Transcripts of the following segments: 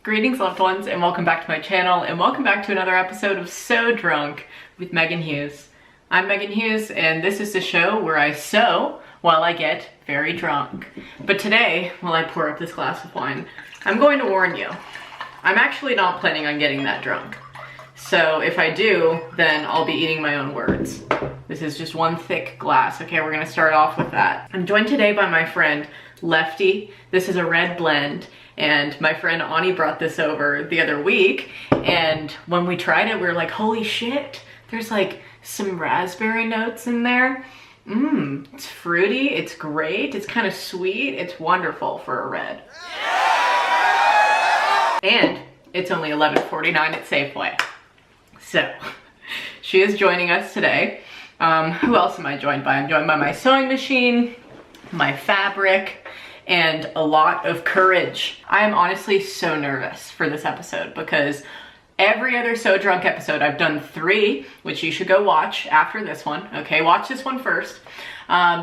Greetings, loved ones, and welcome back to my channel, and welcome back to another episode of So Drunk with Meghan Hughes. I'm Meghan Hughes, and this is the show where I sew while I get very drunk. But today, while I pour up this glass of wine, I'm going to warn you, I'm actually not planning on getting that drunk. So if I do, then I'll be eating my own words. This is just one thick glass. Okay, we're gonna start off with that. I'm joined today by my friend, Lefty. This is a red blend, and my friend Ani brought this over the other week, and when we tried it, we were like, holy shit, there's like some raspberry notes in there. It's fruity, it's great, it's kind of sweet, it's wonderful for a red. And it's only $11.49 at Safeway. So, she is joining us today. Who else am I joined by? I'm joined by my sewing machine, my fabric, and a lot of courage. I am honestly so nervous for this episode because every other So Drunk episode, I've done 3, which you should go watch after this one. Okay, watch this one first.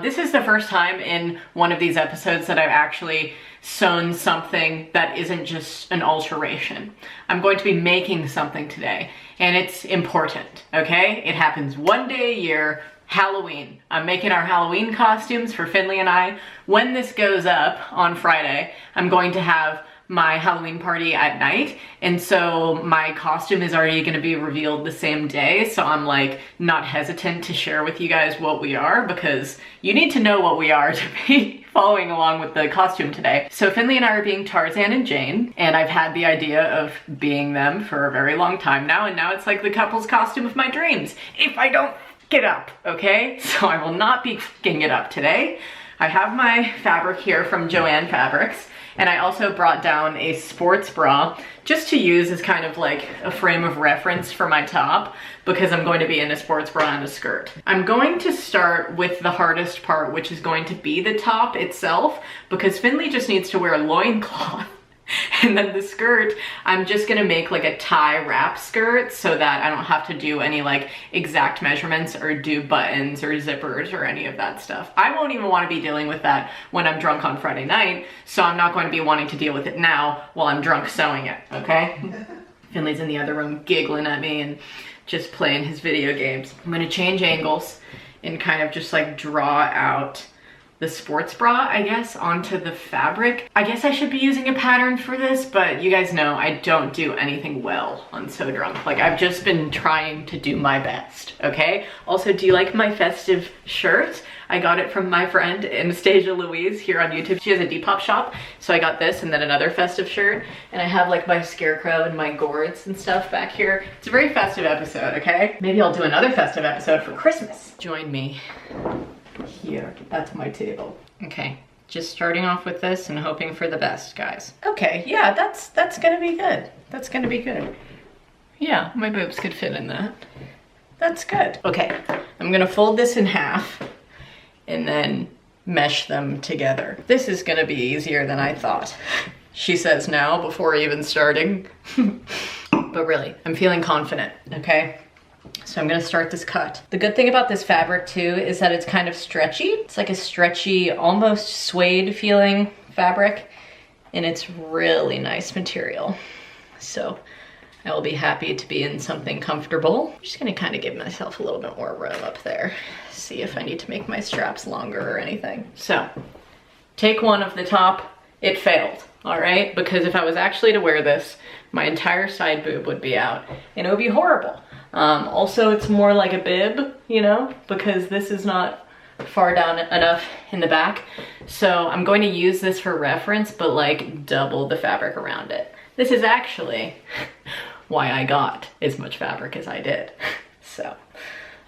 This is the first time in one of these episodes that I've actually sewn something that isn't just an alteration. I'm going to be making something today, and it's important, okay? It happens one day a year, Halloween. I'm making our Halloween costumes for Finley and I. When this goes up on Friday, I'm going to have my Halloween party at night, and so my costume is already going to be revealed the same day, so I'm like not hesitant to share with you guys what we are, because you need to know what we are to be following along with the costume today. So Finley and I are being Tarzan and Jane, and I've had the idea of being them for a very long time now, and now it's like the couple's costume of my dreams if I don't get up, okay? So I will not be picking it up today. I have my fabric here from Joann Fabrics, and I also brought down a sports bra just to use as kind of like a frame of reference for my top, because I'm going to be in a sports bra and a skirt. I'm going to start with the hardest part, which is going to be the top itself, because Finley just needs to wear a loincloth. And then the skirt, I'm just gonna make like a tie wrap skirt so that I don't have to do any like exact measurements or do buttons or zippers or any of that stuff. I won't even want to be dealing with that when I'm drunk on Friday night, so I'm not going to be wanting to deal with it now while I'm drunk sewing it, okay? Finley's in the other room giggling at me and just playing his video games. I'm gonna change angles and kind of just like draw out the sports bra, I guess, onto the fabric. I guess I should be using a pattern for this, but you guys know I don't do anything well on So Drunk. Like, I've just been trying to do my best, okay? Also, do you like my festive shirt? I got it from my friend Anastasia Louise here on YouTube. She has a Depop shop, so I got this and then another festive shirt, and I have like my scarecrow and my gourds and stuff back here. It's a very festive episode, okay? Maybe I'll do another festive episode for Christmas. Join me here at my table. Okay, just starting off with this and hoping for the best, guys. Okay, yeah, that's gonna be good. That's gonna be good. Yeah, my boobs could fit in that. That's good. Okay, I'm gonna fold this in half and then mesh them together. This is gonna be easier than I thought. She says now before even starting. But really, I'm feeling confident, okay? So I'm gonna start this cut. The good thing about this fabric too is that it's kind of stretchy. It's like a stretchy, almost suede feeling fabric, and it's really nice material. So I will be happy to be in something comfortable. I'm just gonna kind of give myself a little bit more room up there. See if I need to make my straps longer or anything. So take one of the top. It failed, all right? Because if I was actually to wear this, my entire side boob would be out and it would be horrible. Also, it's more like a bib, you know, because this is not far down enough in the back. So I'm going to use this for reference, but like double the fabric around it. This is actually why I got as much fabric as I did. So,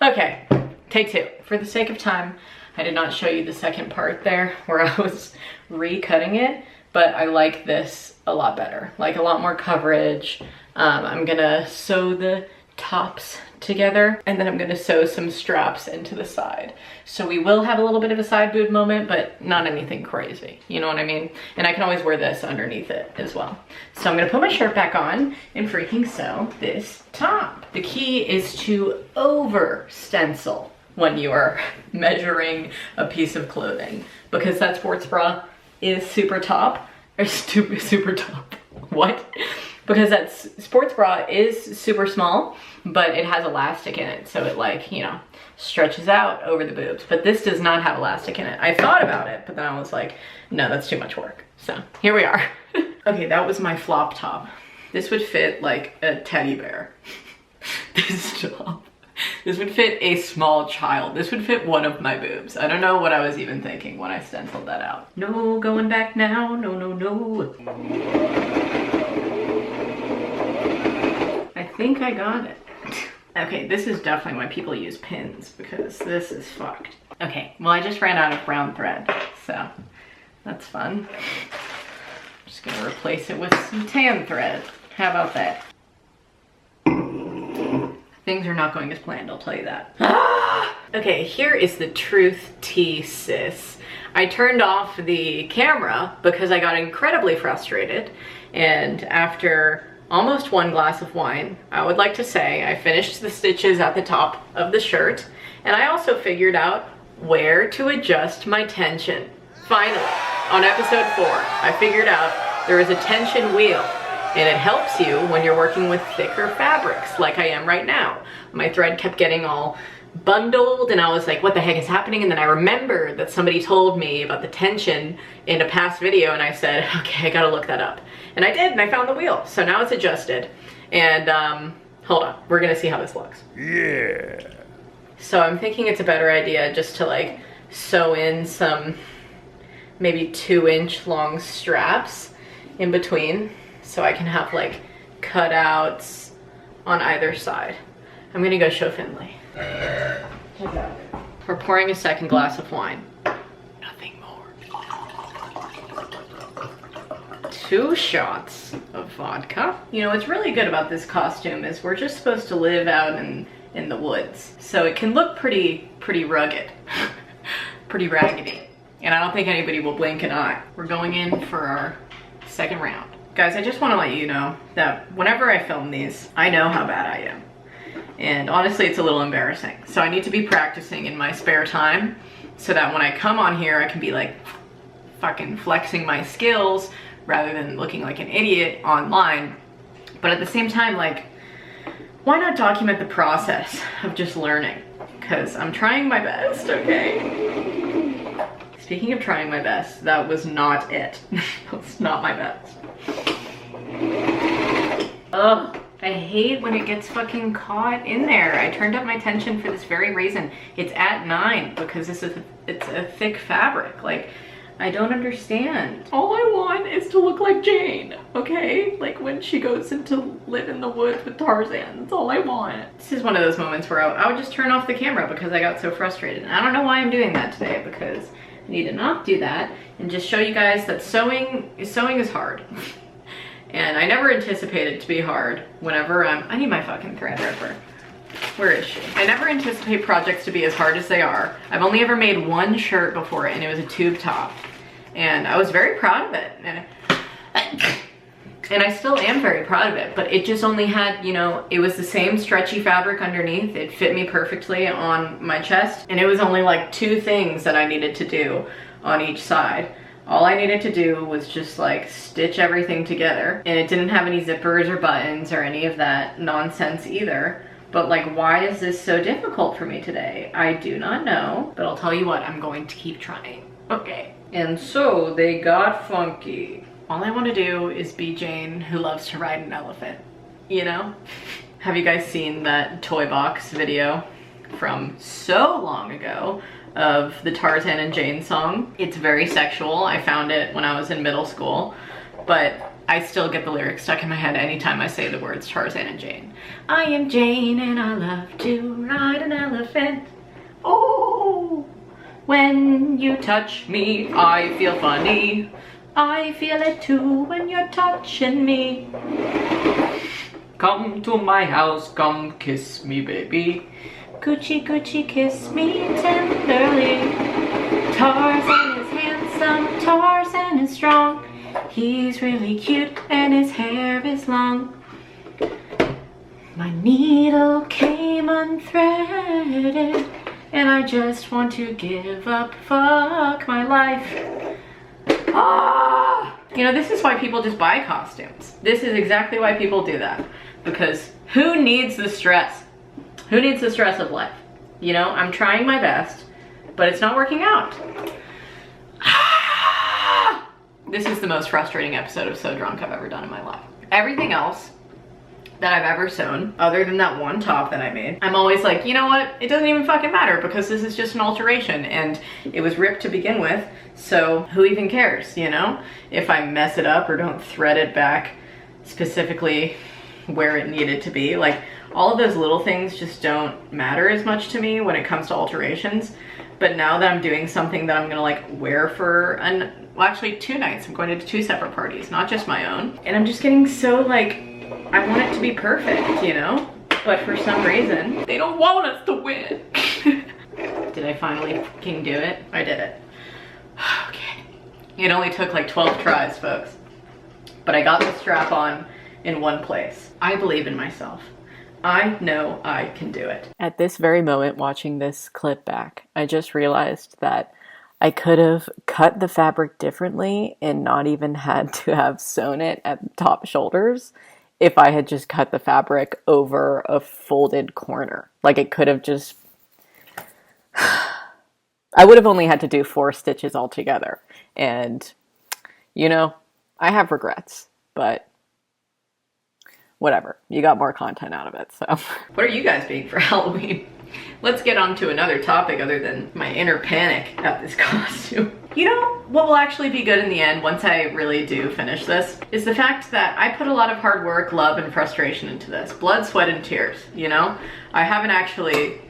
okay, take 2. For the sake of time, I did not show you the second part there where I was recutting it, but I like this a lot better, like a lot more coverage. I'm gonna sew the tops together, and then I'm gonna sew some straps into the side. So we will have a little bit of a side boob moment, but not anything crazy, you know what I mean? And I can always wear this underneath it as well. So I'm gonna put my shirt back on and freaking sew this top. The key is to over stencil when you are measuring a piece of clothing, because that sports bra is super top, or super top. What? because that sports bra is super small, but it has elastic in it, so it, like, you know, stretches out over the boobs. But this does not have elastic in it. I thought about it, but then I was like, no, that's too much work. So here we are. Okay, that was my flop top. This would fit like a teddy bear. This top. This would fit a small child. This would fit one of my boobs. I don't know what I was even thinking when I stenciled that out. No going back now, no, no, no. I think I got it. Okay, this is definitely why people use pins, because this is fucked. Okay, well, I just ran out of brown thread, so that's fun. I'm just gonna replace it with some tan thread. How about that? Things are not going as planned, I'll tell you that. Okay, here is the truth tea, sis. I turned off the camera because I got incredibly frustrated, and after almost 1 glass of wine, I would like to say I finished the stitches at the top of the shirt, and I also figured out where to adjust my tension. Finally, on episode 4, I figured out there is a tension wheel, and it helps you when you're working with thicker fabrics like I am right now. My thread kept getting all bundled and I was like, what the heck is happening? And then I remembered that somebody told me about the tension in a past video, and I said, okay, I gotta look that up. And I did, and I found the wheel. So now it's adjusted. And hold on, we're gonna see how this looks. Yeah. So I'm thinking it's a better idea just to like sew in some maybe 2-inch long straps in between, so I can have like cutouts on either side. I'm gonna go show Finley. We're pouring a second glass of wine. Nothing more. 2 shots of vodka. You know, what's really good about this costume is we're just supposed to live out in the woods. So it can look pretty rugged, pretty raggedy. And I don't think anybody will blink an eye. We're going in for our second round. Guys, I just want to let you know that whenever I film these, I know how bad I am. And honestly, it's a little embarrassing. So I need to be practicing in my spare time so that when I come on here, I can be like fucking flexing my skills rather than looking like an idiot online. But at the same time, like, why not document the process of just learning? Because I'm trying my best, okay? Speaking of trying my best, that was not it. That was not my best. Ugh, I hate when it gets fucking caught in there. I turned up my tension for this very reason. It's at 9 because it's a thick fabric. Like, I don't understand. All I want is to look like Jane, okay? Like when she goes to live in the woods with Tarzan. That's all I want. This is one of those moments where I would just turn off the camera because I got so frustrated. And I don't know why I'm doing that today, because I need to not do that and just show you guys that sewing is hard. And I never anticipated it to be hard whenever I need my fucking thread ripper. Where is she? I never anticipate projects to be as hard as they are. I've only ever made 1 shirt before, and it was a tube top. And I was very proud of it. And I still am very proud of it, but it just only had, you know, it was the same stretchy fabric underneath. It fit me perfectly on my chest, and it was only like 2 things that I needed to do on each side. All I needed to do was just like stitch everything together, and it didn't have any zippers or buttons or any of that nonsense either. But like, why is this so difficult for me today? I do not know, but I'll tell you what, I'm going to keep trying. Okay. And so they got funky. All I want to do is be Jane who loves to ride an elephant, you know? Have you guys seen that toy box video from so long ago of the Tarzan and Jane song? It's very sexual. I found it when I was in middle school, but I still get the lyrics stuck in my head anytime I say the words Tarzan and Jane. I am Jane and I love to ride an elephant. Oh, when you touch me, I feel funny. I feel it too when you're touching me. Come to my house, come kiss me, baby. Gucci, Gucci, kiss me tenderly. Tarzan is handsome, Tarzan is strong. He's really cute and his hair is long. My needle came unthreaded and I just want to give up, fuck my life. Ah! You know, this is why people just buy costumes. This is exactly why people do that. Because who needs the stress? Who needs the stress of life? You know, I'm trying my best, but it's not working out. This is the most frustrating episode of So Drunk I've ever done in my life. Everything else that I've ever sewn, other than that one top that I made, I'm always like, you know what? It doesn't even fucking matter because this is just an alteration and it was ripped to begin with, so who even cares, you know? If I mess it up or don't thread it back specifically where it needed to be, like all of those little things just don't matter as much to me when it comes to alterations. But now that I'm doing something that I'm gonna like wear for well, actually 2 nights, I'm going to 2 separate parties, not just my own. And I'm just getting so like, I want it to be perfect, you know? But for some reason, they don't want us to win. Did I finally fucking do it? I did it. Okay. It only took like 12 tries, folks. But I got the strap on in one place. I believe in myself. I know I can do it. At this very moment, watching this clip back, I just realized that I could have cut the fabric differently and not even had to have sewn it at the top shoulders if I had just cut the fabric over a folded corner. Like it could have just, I would have only had to do 4 stitches altogether. And, you know, I have regrets, but whatever. You got more content out of it, so. What are you guys being for Halloween? Let's get on to another topic other than my inner panic at this costume. You know what will actually be good in the end once I really do finish this is the fact that I put a lot of hard work, love, and frustration into this. Blood, sweat, and tears, you know? I haven't actually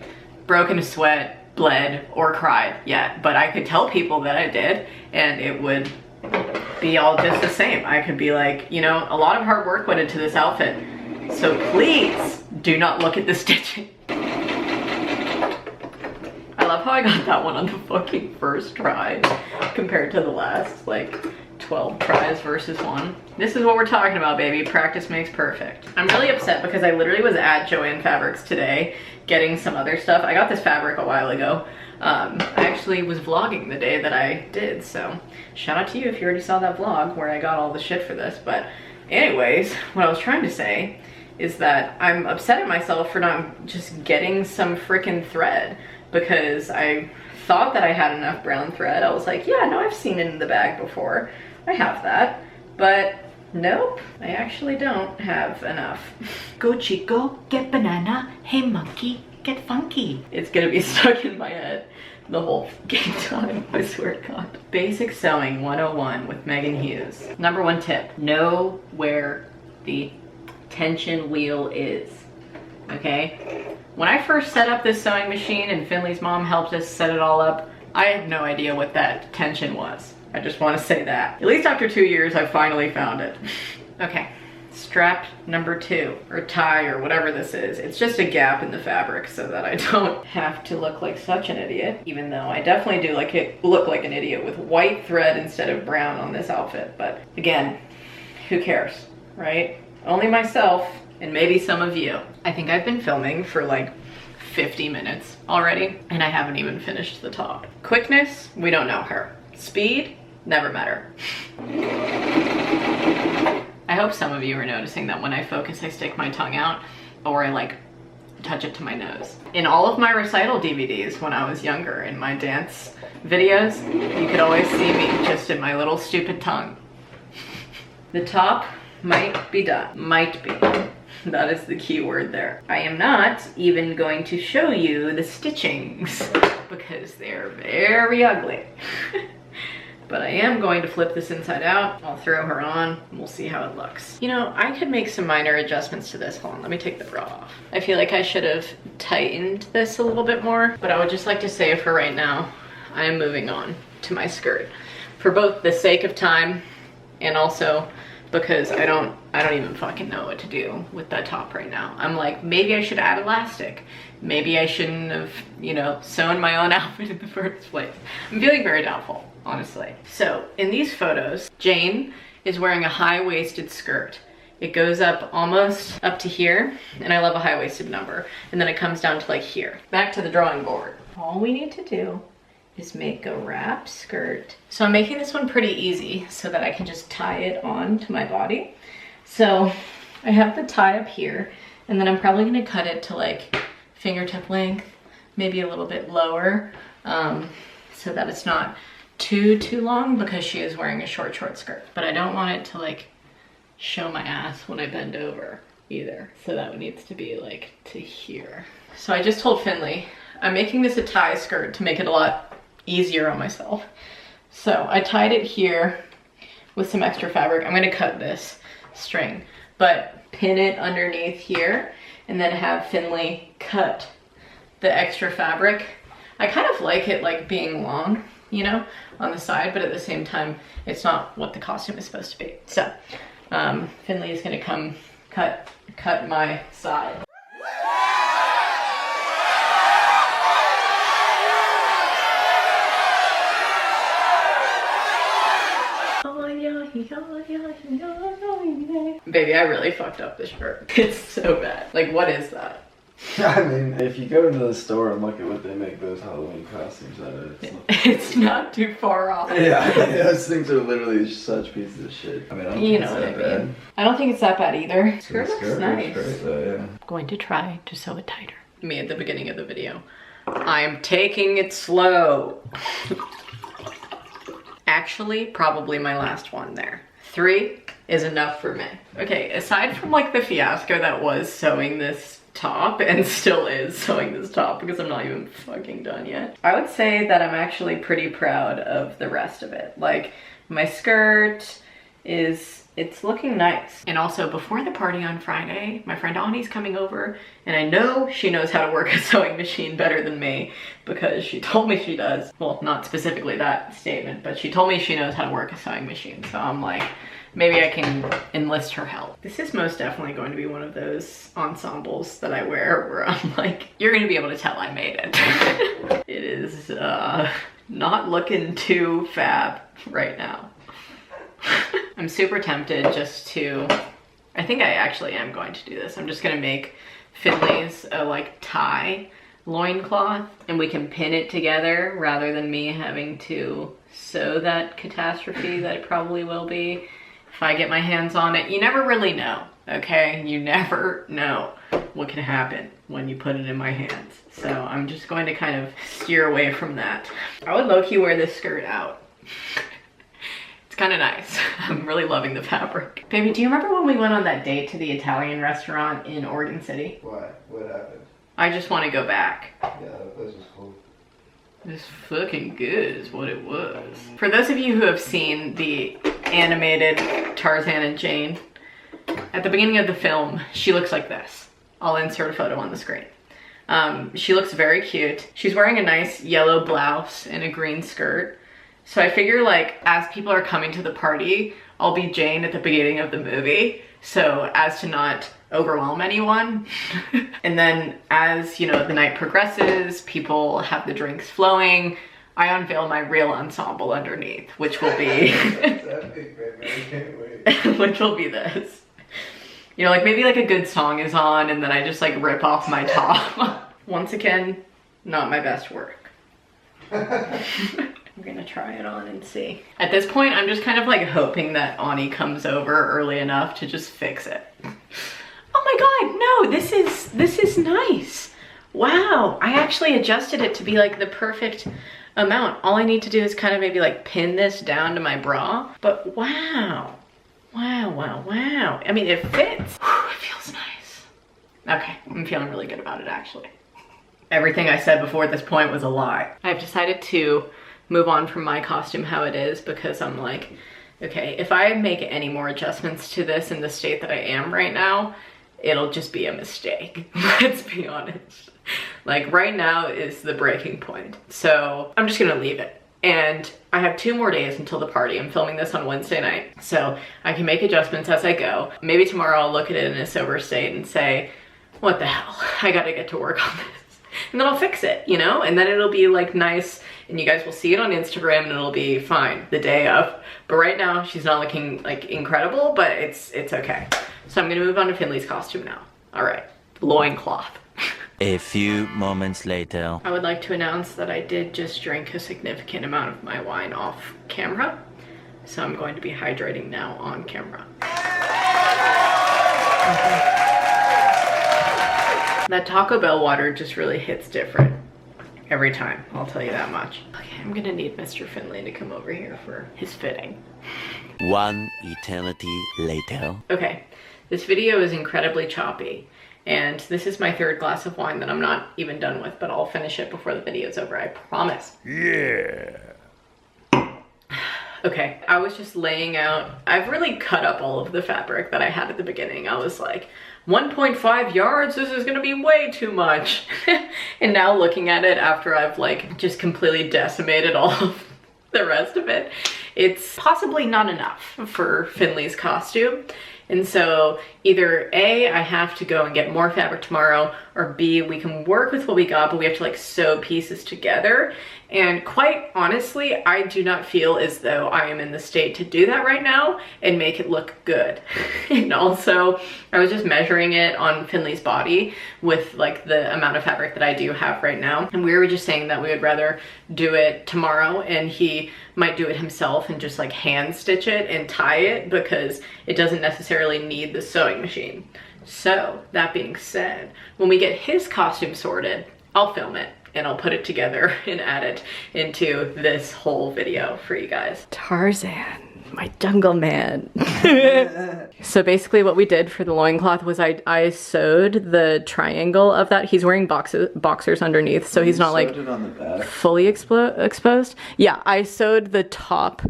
broken a sweat, bled, or cried yet, but I could tell people that I did, and it would be all just the same. I could be like, you know, a lot of hard work went into this outfit, so please do not look at the stitching. I love how I got that one on the fucking first try compared to the last like 12 tries versus 1. This is what we're talking about, baby. Practice makes perfect. I'm really upset because I literally was at Joann Fabrics today getting some other stuff. I got this fabric a while ago. I actually was vlogging the day that I did, so shout out to you if you already saw that vlog where I got all the shit for this. But anyways, what I was trying to say is that I'm upset at myself for not just getting some freaking thread, because I thought that I had enough brown thread. I was like, yeah, no, I've seen it in the bag before. I have that. But nope, I actually don't have enough. Go Chico, get banana. Hey monkey, get funky. It's gonna be stuck in my head the whole fucking time, I swear to God. Basic Sewing 101 with Meghan Hughes. Number 1 tip, know where the tension wheel is, okay? When I first set up this sewing machine and Finley's mom helped us set it all up, I had no idea what that tension was. I just want to say that. At least after 2 years, I finally found it. Okay, strap number 2, or tie, or whatever this is. It's just a gap in the fabric so that I don't have to look like such an idiot, even though I definitely do look like an idiot with white thread instead of brown on this outfit. But again, who cares, right? Only myself and maybe some of you. I think I've been filming for like 50 minutes already and I haven't even finished the top. Quickness, we don't know her. Speed, never met her. I hope some of you are noticing that when I focus, I stick my tongue out or I like touch it to my nose. In all of my recital DVDs when I was younger, in my dance videos, you could always see me just in my little stupid tongue. The top might be done. Might be. That is the key word there. I am not even going to show you the stitchings because they're very ugly. But I am going to flip this inside out. I'll throw her on and we'll see how it looks. You know, I could make some minor adjustments to this. Hold on, let me take the bra off. I feel like I should have tightened this a little bit more, but I would just like to say for right now, I am moving on to my skirt for both the sake of time and also because I don't even fucking know what to do with that top right now. I'm like, maybe I should add elastic. Maybe I shouldn't have, you know, sewn my own outfit in the first place. I'm feeling very doubtful, honestly. So in these photos, Jane is wearing a high-waisted skirt. It goes up almost up to here, and I love a high-waisted number. And then it comes down to like here. Back to the drawing board. All we need to do is make a wrap skirt. So I'm making this one pretty easy so that I can just tie it on to my body. So I have the tie up here, and then I'm probably gonna cut it to like fingertip length, maybe a little bit lower, so that it's not too long, because she is wearing a short skirt. But I don't want it to like show my ass when I bend over either. So that needs to be like to here. So I just told Finley, I'm making this a tie skirt to make it a lot easier on myself. So I tied it here with some extra fabric. I'm gonna cut this string, but pin it underneath here and then have Finley cut the extra fabric. I kind of like it like being long, you know, on the side, but at the same time, it's not what the costume is supposed to be. So Finley is gonna come cut my side. Baby, I really fucked up this shirt. It's so bad. Like, what is that? I mean, if you go to the store and look at what they make those Halloween costumes out of, it's not too far off. Yeah, those things are literally such pieces of shit. I mean, I don't think it's that bad. I don't think it's that bad either. Skirt looks nice. Great, though, yeah. I'm going to try to sew it tighter. Me at the beginning of the video. I'm taking it slow. Actually, probably my last one there. 3 is enough for me. Okay, aside from like the fiasco that was sewing this top, and still is sewing this top because I'm not even fucking done yet, I would say that I'm actually pretty proud of the rest of it. Like, my skirt it's looking nice. And also, before the party on Friday, my friend Ani's coming over, and I know she knows how to work a sewing machine better than me, because she told me she does. Well, not specifically that statement, but she told me she knows how to work a sewing machine. So I'm like, maybe I can enlist her help. This is most definitely going to be one of those ensembles that I wear where I'm like, you're gonna be able to tell I made it. It is not looking too fab right now. I'm super tempted just to, I think I actually am going to do this. I'm just gonna make Finley's a like tie loincloth, and we can pin it together rather than me having to sew that catastrophe that it probably will be if I get my hands on it. You never really know, okay? You never know what can happen when you put it in my hands. So I'm just going to kind of steer away from that. I would low-key wear this skirt out. Kind of nice. I'm really loving the fabric. Baby, do you remember when we went on that date to the Italian restaurant in Oregon City? What? What happened? I just want to go back. Yeah, that place was cool. It's fucking good is what it was. For those of you who have seen the animated Tarzan and Jane, at the beginning of the film, she looks like this. I'll insert a photo on the screen. She looks very cute. She's wearing a nice yellow blouse and a green skirt. So I figure, like, as people are coming to the party, I'll be Jane at the beginning of the movie, so as to not overwhelm anyone. And then as, you know, the night progresses, people have the drinks flowing, I unveil my real ensemble underneath, which will be which will be this. You know, like maybe like a good song is on and then I just like rip off my top. Once again, not my best work. I'm gonna try it on and see. At this point, I'm just kind of like hoping that Ani comes over early enough to just fix it. Oh my God, no, this is nice. Wow, I actually adjusted it to be like the perfect amount. All I need to do is kind of maybe like pin this down to my bra, but wow. Wow, wow, wow. I mean, it fits. Whew, it feels nice. Okay, I'm feeling really good about it actually. Everything I said before at this point was a lie. I've decided to move on from my costume how it is because I'm like, okay, if I make any more adjustments to this in the state that I am right now, it'll just be a mistake. Let's be honest. Like right now is the breaking point. So I'm just gonna leave it. And I have 2 more days until the party. I'm filming this on Wednesday night. So I can make adjustments as I go. Maybe tomorrow I'll look at it in a sober state and say, what the hell? I gotta get to work on this. And then I'll fix it, you know? And then it'll be like nice and you guys will see it on Instagram and it'll be fine the day of. But right now she's not looking like incredible, but it's okay. So I'm gonna move on to Finley's costume now. All right, loincloth. A few moments later. I would like to announce that I did just drink a significant amount of my wine off camera. So I'm going to be hydrating now on camera. That Taco Bell water just really hits different every time, I'll tell you that much. Okay, I'm gonna need Mr. Finley to come over here for his fitting. One eternity later. Okay, this video is incredibly choppy, and this is my third glass of wine that I'm not even done with, but I'll finish it before the video's over, I promise. Yeah. Okay, I was just laying out, I've really cut up all of the fabric that I had at the beginning. I was like, 1.5 yards, this is gonna be way too much. And now looking at it after I've like just completely decimated all of the rest of it, it's possibly not enough for Finley's costume. And so either A, I have to go and get more fabric tomorrow, or B, we can work with what we got, but we have to like sew pieces together. And quite honestly, I do not feel as though I am in the state to do that right now and make it look good. And also, I was just measuring it on Finley's body with like the amount of fabric that I do have right now. And we were just saying that we would rather do it tomorrow, and he might do it himself and just like hand stitch it and tie it because it doesn't necessarily need the sewing machine. So that being said, when we get his costume sorted, I'll film it and I'll put it together and add it into this whole video for you guys. Tarzan, my jungle man. So basically what we did for the loincloth was I sewed the triangle of that. He's wearing boxers underneath, so he's not like it on the back. fully exposed. Yeah, I sewed the top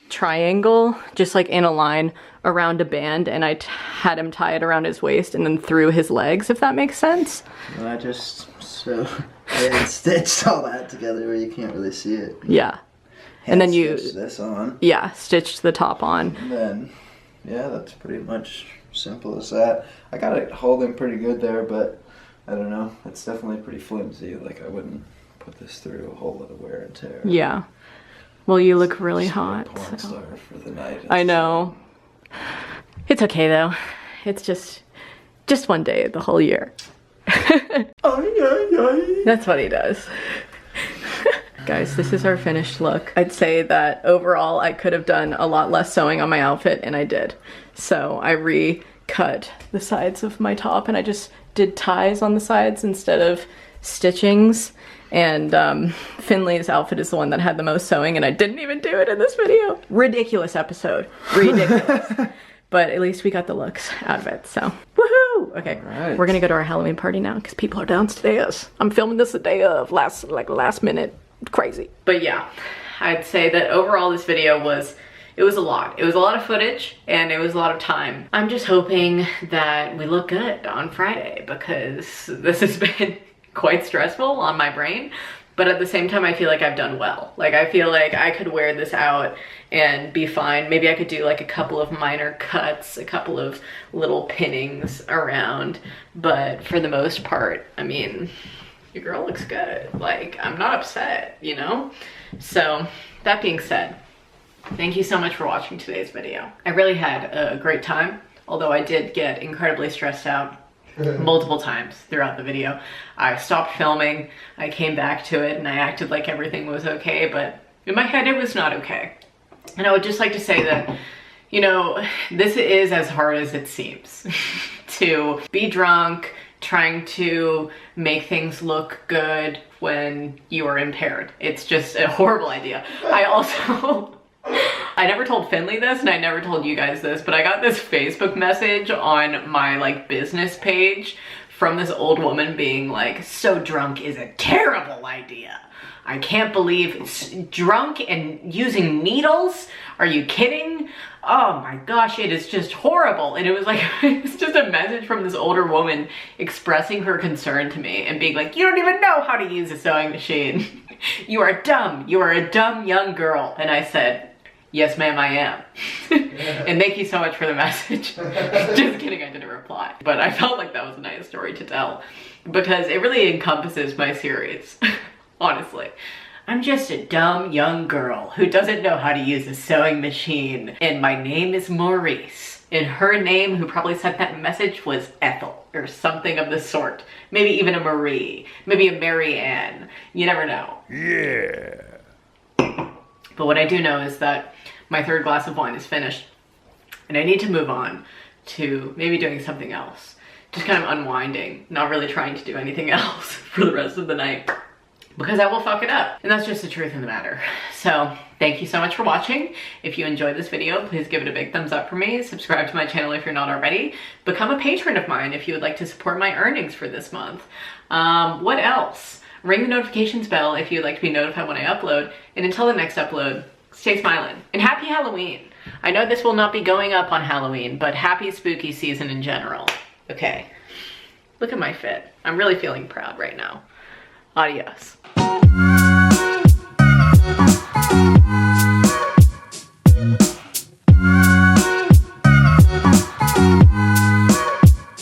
triangle just like in a line around a band, and I had him tie it around his waist and then through his legs, if that makes sense. And I just stitched all that together where you can't really see it. Yeah. And then you stitched this on. Yeah, stitched the top on. And then, yeah, that's pretty much simple as that. I got it holding pretty good there, but I don't know. It's definitely pretty flimsy. Like, I wouldn't put this through a whole lot of wear and tear. Yeah. Well, you look really hot. Porn star for the night. I know. It's okay though. It's just one day of the whole year. That's what he does. Guys, this is our finished look. I'd say that overall I could have done a lot less sewing on my outfit, and I did. So I recut the sides of my top and I just did ties on the sides instead of stitchings. And Finley's outfit is the one that had the most sewing, and I didn't even do it in this video. Ridiculous episode. Ridiculous. But at least we got the looks out of it, so woohoo! Okay, right. We're gonna go to our Halloween party now because people are downstairs. I'm filming this the day of, last minute, crazy. But yeah, I'd say that overall this video was a lot. It was a lot of footage and it was a lot of time. I'm just hoping that we look good on Friday because this has been quite stressful on my brain. But at the same time, I feel like I've done well. Like, I feel like I could wear this out and be fine. Maybe I could do like a couple of minor cuts, a couple of little pinnings around. But for the most part, I mean, your girl looks good. Like, I'm not upset, you know? So that being said, thank you so much for watching today's video. I really had a great time, although I did get incredibly stressed out multiple times throughout the video. I stopped filming, I came back to it, and I acted like everything was okay, but in my head it was not okay. And I would just like to say that, you know, this is as hard as it seems. To be drunk, trying to make things look good when you are impaired. It's just a horrible idea. I never told Finley this, and I never told you guys this, but I got this Facebook message on my like business page from this old woman being like, so drunk is a terrible idea. I can't believe it's drunk and using needles. Are you kidding? Oh my gosh, it is just horrible. And it was like, it's just a message from this older woman expressing her concern to me and being like, you don't even know how to use a sewing machine. You are dumb. You are a dumb young girl. And I said, yes, ma'am, I am. And thank you so much for the message. Just kidding, I didn't reply. But I felt like that was a nice story to tell because it really encompasses my series, honestly. I'm just a dumb young girl who doesn't know how to use a sewing machine. And my name is Maurice. And her name, who probably sent that message, was Ethel or something of the sort. Maybe even a Marie. Maybe a Mary Ann. You never know. Yeah. But what I do know is that my third glass of wine is finished. And I need to move on to maybe doing something else. Just kind of unwinding. Not really trying to do anything else for the rest of the night. Because I will fuck it up. And that's just the truth of the matter. So thank you so much for watching. If you enjoyed this video, please give it a big thumbs up for me. Subscribe to my channel if you're not already. Become a patron of mine if you would like to support my earnings for this month. What else? Ring the notifications bell if you'd like to be notified when I upload. And until the next upload, stay smiling. And happy Halloween. I know this will not be going up on Halloween, but happy spooky season in general. Okay. Look at my fit. I'm really feeling proud right now. Adios.